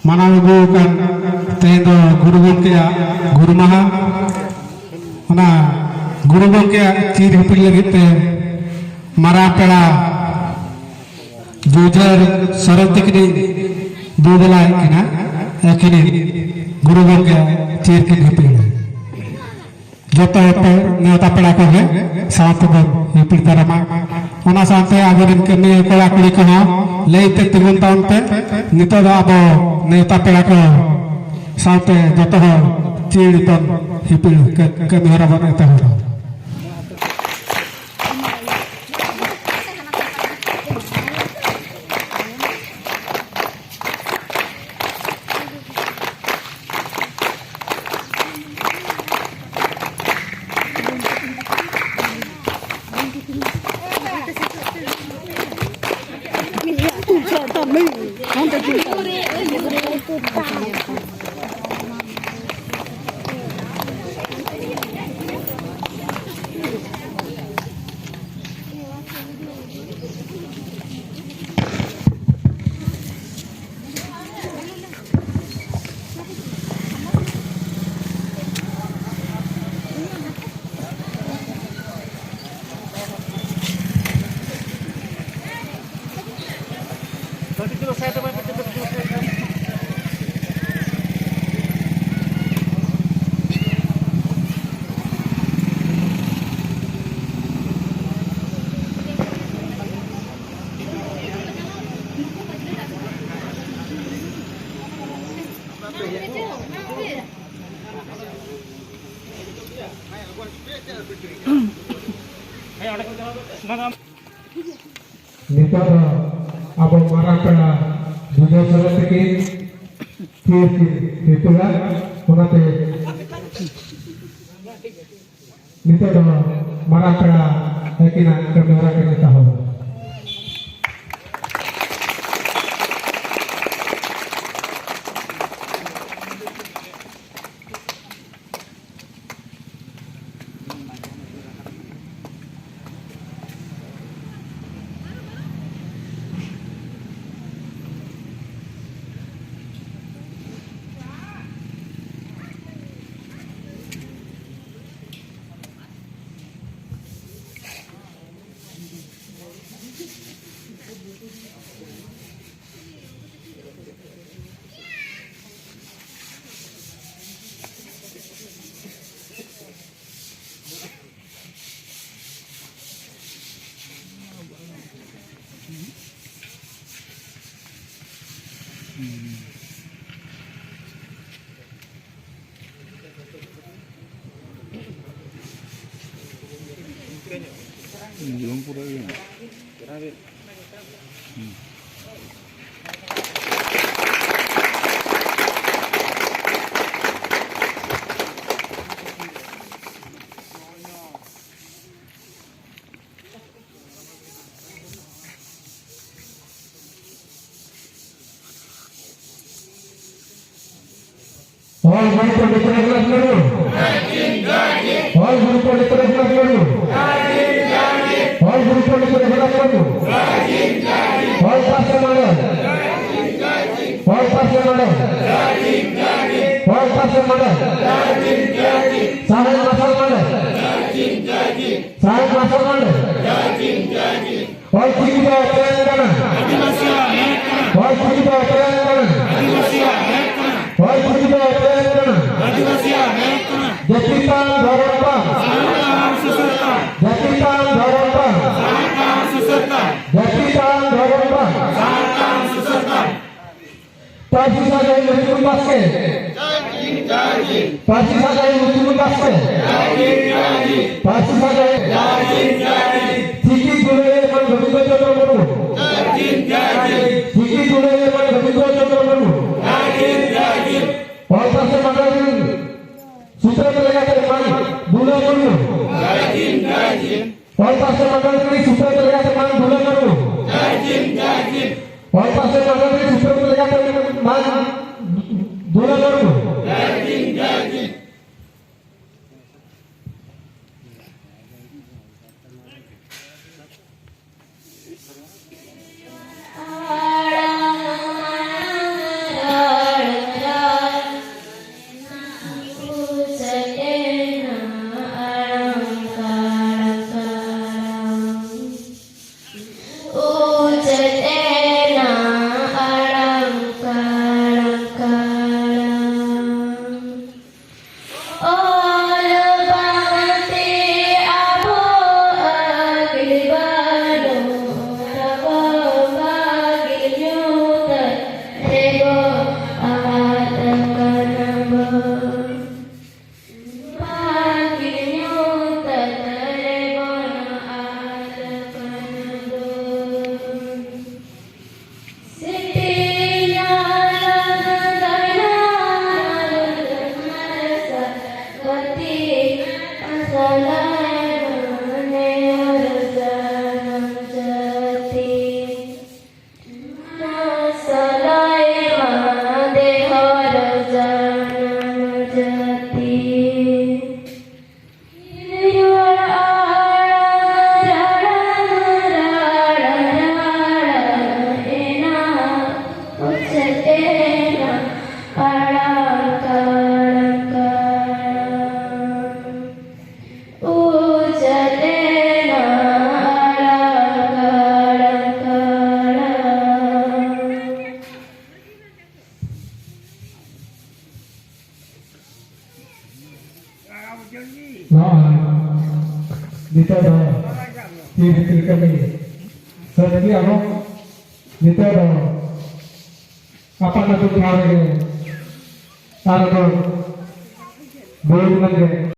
ᱢᱟᱱᱟᱣ ᱟᱹᱜᱩ ᱟᱠᱟᱱ ᱛᱮᱦᱮᱧ ᱫᱚ ᱜᱩᱨᱩ ᱜᱚᱢᱠᱮᱭᱟᱜ ᱜᱩᱨᱩ ᱢᱟᱦᱟ ᱚᱱᱟ ᱜᱩᱨᱩ ᱜᱚᱢᱠᱮᱭᱟᱜ ᱪᱤᱨ ᱦᱤᱯᱤᱲ ᱞᱟᱹᱜᱤᱫ te marang pela bujar sarang tikni dudala kina kini guru gomke cir kin hipil joto pe neota pela ko he sawte bon hipil tarama ona sante agorin kini kola kuli ko leite tigun taun pe nito da abo neota pela ko sawte joto cir ton hipil ke harapan eta hora Nito abang marang pela bujo sore teki itulah onate nito marang pela ekina kamera kena tahu Belum pura ya. All guru pandit kelas baru. All guru pandit kelas baru. All guru pandit kelas baru. All pasal mana? All pasal mana? All pasal mana? Sahih pasal mana? Sahih pasal mana? All kita terangkan. All kita terangkan. All kita terangkan. Jatitan Dharma. Jatitan Dharma. Jatitan Dharma. Pasti saja yang menurut basket. Pasti saja yang menurut basket. Pasti saja. Sikit dulu yang berbeda contoh baru. Sikit dulu yang berbeda contoh baru. All pasal mandalin sutra terlihat mana? Bulan baru. All pasal mandalin sutra terlihat mana? Bulan baru. All pasal mandalin sutra terlihat mana? Bulan baru. Ara Dito do tir kami. So jadi ako dito do apa na to thare ke taro do boil lage